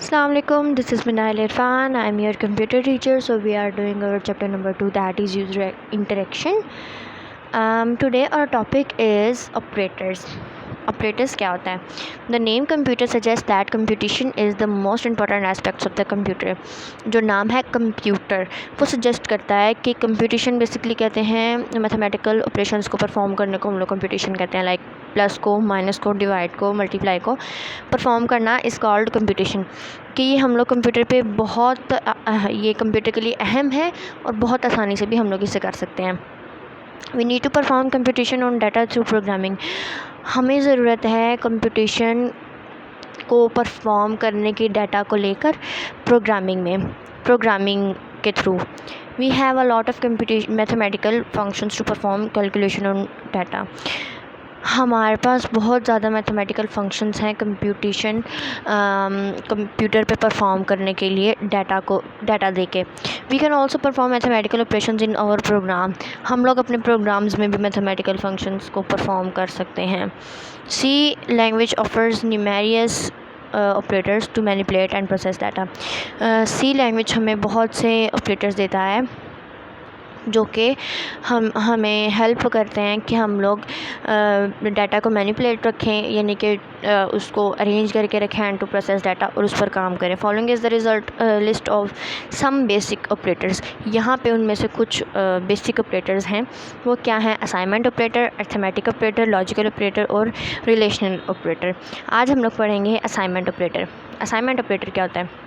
Assalamu alaikum, this is Minail Irfan. I am your computer teacher. So we are doing our chapter number 2, that is user interaction. Today our topic is operators. Operators क्या होता है? The name computer suggests that computation is the most important aspects of the computer. जो नाम है computer वो suggest करता है कि कंप्यूटेशन बेसिकली कहते हैं मैथमेटिकल ऑपरेशंस को परफॉर्म करने को हम लोग कंप्यूटेशन कहते हैं, लाइक प्लस को, माइनस को, डिवाइड को, मल्टीप्लाई को परफॉर्म करना इज़ कॉल्ड कंप्यूटेशन। कि ये हम लोग कंप्यूटर पे बहुत ये कंप्यूटर के लिए अहम है और बहुत आसानी से भी हम लोग इसे कर सकते हैं। We need to perform computation on data through programming. हमें ज़रूरत है कंप्यूटेशन को परफॉर्म करने की डाटा को लेकर प्रोग्रामिंग के through. We have a lot of computation mathematical functions to perform calculation on data. हमारे पास बहुत ज़्यादा मैथमेटिकल फंक्शंस हैं कंप्यूटर पे परफॉर्म करने के लिए डाटा देके। We can also perform mathematical operations in our program. हम लोग अपने प्रोग्राम्स में भी मैथमेटिकल फंक्शंस को परफॉर्म कर सकते हैं। C language offers numerous operators to manipulate and process data. C language हमें बहुत से ऑपरेटर्स देता है जो कि हमें हेल्प करते हैं कि हम लोग डाटा को मैनिपुलेट रखें, यानी कि उसको अरेंज करके रखें एंड टू प्रोसेस डाटा और उस पर काम करें। Following is the result list of some basic operators. यहाँ पे उनमें से कुछ बेसिक ऑपरेटर्स हैं। वो क्या हैं? Assignment operator, arithmetic operator, logical operator और रिलेशनल ऑपरेटर। आज हम लोग पढ़ेंगे असाइनमेंट ऑपरेटर। असाइनमेंट ऑपरेटर क्या होता है?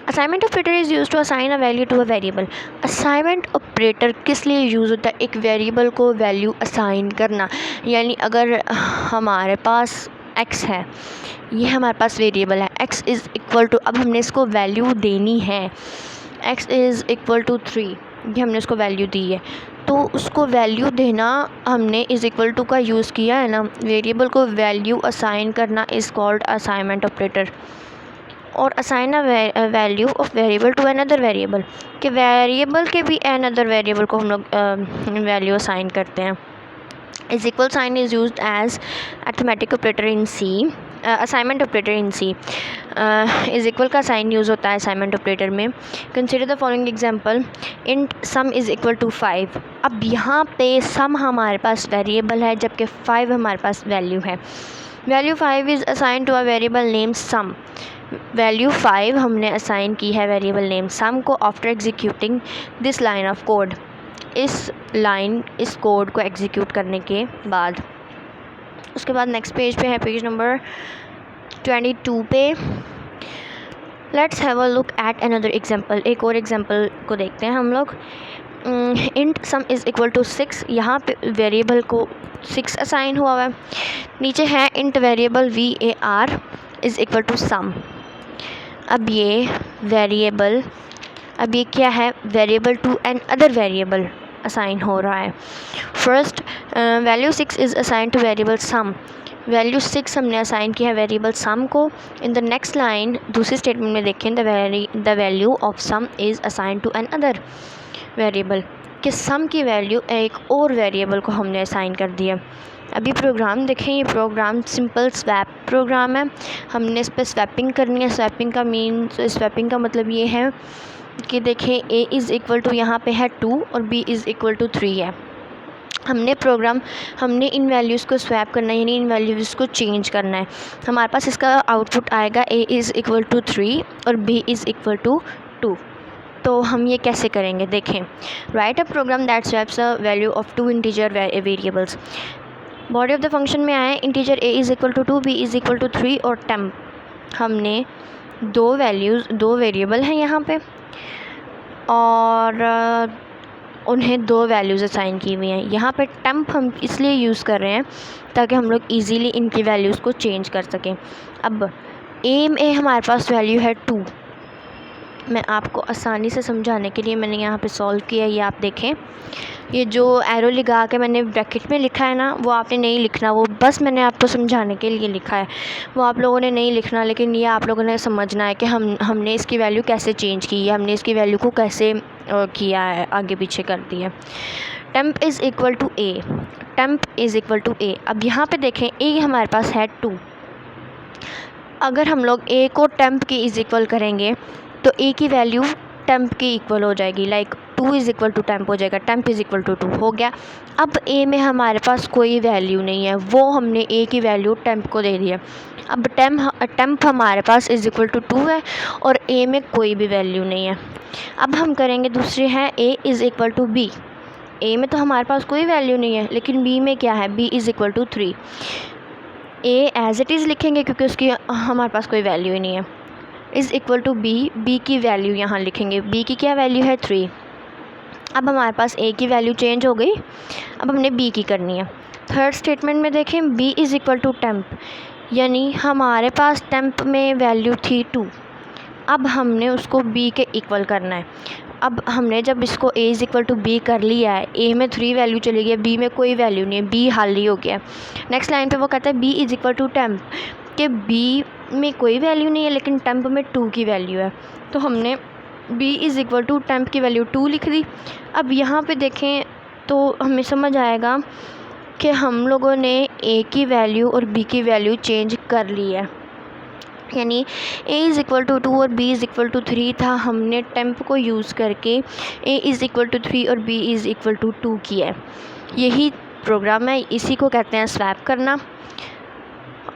Assignment operator is use to assign a value to a variable. Assignment operator किस लिए यूज़ होता है? एक वेरिएबल को वैल्यू असाइन करना। यानी अगर हमारे पास x है, ये हमारे पास वेरिएबल है, x इज़ इक्वल टू, अब हमने इसको वैल्यू देनी है, x इज़ इक्वल टू 3, ये हमने इसको वैल्यू दी है, तो उसको वैल्यू देना हमने इज़ इक्वल टू का यूज़ किया है ना। वेरिएबल को वैल्यू असाइन करना इज़ कॉल्ड असाइनमेंट ऑपरेटर। और assign a value of variable to another variable, कि वेरिएबल के भी अनदर वेरिएबल को हम लोग वैल्यू असाइन करते हैं। Is equal sign is used as arithmetic operator in C, assignment operator in C. Is equal का साइन यूज़ होता है असाइनमेंट ऑपरेटर में। Consider the following example, int sum is equal to 5। अब यहाँ पे सम हमारे पास वेरिएबल है जबकि 5 हमारे पास वैल्यू है। Value 5 is assign to a variable name sum. Value 5 हमने असाइन की है वेरिएबल नेम सम को after executing this line of code. इस कोड को एग्जीक्यूट करने के बाद उसके बाद नेक्स्ट पेज पे है, पेज नंबर 22 पे। Let's have a look at another example. एक और एग्जांपल को देखते हैं हम लोग। Int sum is equal to 6। यहाँ पे वेरिएबल को 6 असाइन हुआ है। नीचे है int variable var is equal to sum. अब ये क्या है? Variable to another variable assign हो रहा है। First value 6 is assign to variable sum. Value 6 हमने असाइन किया है वेरिएबल सम को। इन द नेक्स्ट लाइन दूसरी स्टेटमेंट में देखें, the value of sum is assign to another variable, कि सम की वैल्यू एक और वेरिएबल को हमने असाइन कर दिया। अभी प्रोग्राम देखें, ये प्रोग्राम सिंपल स्वैप प्रोग्राम है। हमने इस पर स्वैपिंग करनी है। स्वैपिंग का मतलब ये है कि देखें a इज़ इक्वल टू यहाँ पे है 2 और b इज़ इक्वल टू 3 है। हमने इन वैल्यूज़ को स्वैप करना है, यानी इन वैल्यूज़ को चेंज करना है। हमारे पास इसका आउटपुट आएगा a इज़ इक्वल टू 3 और b इज़ इक्वल टू 2। तो हम ये कैसे करेंगे? देखें, write a program that swaps a value of 2 integer variables. Body of the function में आए integer a is equal to 2, b is equal to 3 और टेम्प। हमने दो वेरिएबल हैं यहाँ पे और उन्हें 2 वैल्यूज़ असाइन की हुई हैं। यहाँ पे टेम्प हम इसलिए यूज़ कर रहे हैं ताकि हम लोग इजीली इनकी वैल्यूज़ को चेंज कर सकें। अब a में हमारे पास वैल्यू है 2। मैं आपको आसानी से समझाने के लिए मैंने यहाँ पे सॉल्व किया। ये आप देखें, ये जो एरो लगा के मैंने ब्रैकेट में लिखा है ना, वो आपने नहीं लिखना, वो बस मैंने आपको समझाने के लिए लिखा है, वो आप लोगों ने नहीं लिखना। लेकिन ये आप लोगों ने समझना है कि हमने इसकी वैल्यू कैसे चेंज की है, हमने इसकी वैल्यू को कैसे किया है, आगे पीछे कर दिया। Temp is equal to a। Temp is equal to a। अब यहाँ पे देखें, a हमारे पास है 2, अगर हम लोग ए को टेम्प के इज़ इक्वल करेंगे तो ए की वैल्यू टेम्प के इक्वल हो जाएगी, like 2 is equal to temp हो जाएगा, टेम्प इज़ इक्वल टू 2 हो गया। अब ए में हमारे पास कोई वैल्यू नहीं है, वो हमने ए की वैल्यू टेम्प को दे दी है। अब टेम्प हमारे पास इज़ इक्वल टू 2 है और ए में कोई भी वैल्यू नहीं है। अब हम करेंगे दूसरी है A is equal to B. A में तो हमारे पास कोई वैल्यू नहीं है, लेकिन बी में क्या है, b is equal to 3। A as it is लिखेंगे क्योंकि उसकी हमारे पास कोई वैल्यू ही नहीं है। Is equal to b, b की वैल्यू यहाँ लिखेंगे, बी की क्या वैल्यू है 3। अब हमारे पास ए की वैल्यू चेंज हो गई, अब हमने बी की करनी है। थर्ड स्टेटमेंट में देखें b is equal to temp, यानी हमारे पास टेम्प में वैल्यू थी 2, अब हमने उसको बी के इक्वल करना है। अब हमने जब इसको a is equal to b कर लिया है, ए में 3 वैल्यू चली गई है, बी में कोई वैल्यू नहीं है, बी खाली हो गया। नेक्स्ट लाइन पे वो कहता है b is equal to temp, कि बी में कोई वैल्यू नहीं है लेकिन टेम्प में 2 की वैल्यू है, तो हमने b is equal to temp की वैल्यू 2 लिख दी। अब यहाँ पे देखें तो हमें समझ आएगा कि हम लोगों ने ए की वैल्यू और बी की वैल्यू चेंज कर ली है, यानी ए इज़ इक्वल टू 2 और बी इज़ इक्वल टू 3 था, हमने टेम्प को यूज़ करके ए इज़ इक्वल टू 3 और बी इज़ इक्वल टू 2 किया है। यही प्रोग्राम है, इसी को कहते हैं स्वैप करना।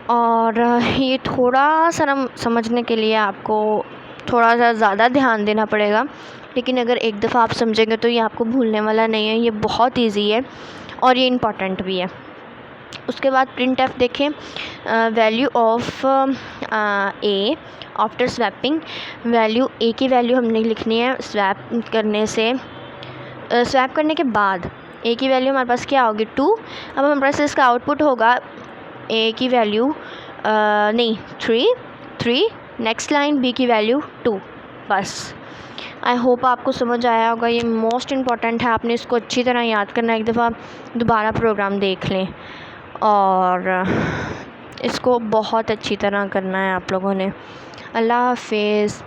और ये थोड़ा सा समझने के लिए आपको थोड़ा सा ज़्यादा ध्यान देना पड़ेगा, लेकिन अगर एक दफ़ा आप समझेंगे तो ये आपको भूलने वाला नहीं है, ये बहुत ईजी है और ये इम्पॉर्टेंट भी है। उसके बाद प्रिंट एफ देखें, value of A after swapping, value A की वैल्यू हमने लिखनी है स्वैप करने से, स्वैप करने के बाद ए की वैल्यू हमारे पास क्या होगी 2। अब हमारे पास इसका आउटपुट होगा ए की वैल्यू नहीं 3, नेक्स्ट लाइन बी की वैल्यू 2, बस। आई होप आपको समझ आया होगा, ये मोस्ट इम्पॉर्टेंट है, आपने इसको अच्छी तरह याद करना, एक दफ़ा दोबारा प्रोग्राम देख लें और इसको बहुत अच्छी तरह करना है आप लोगों ने। अल्लाह हाफिज़।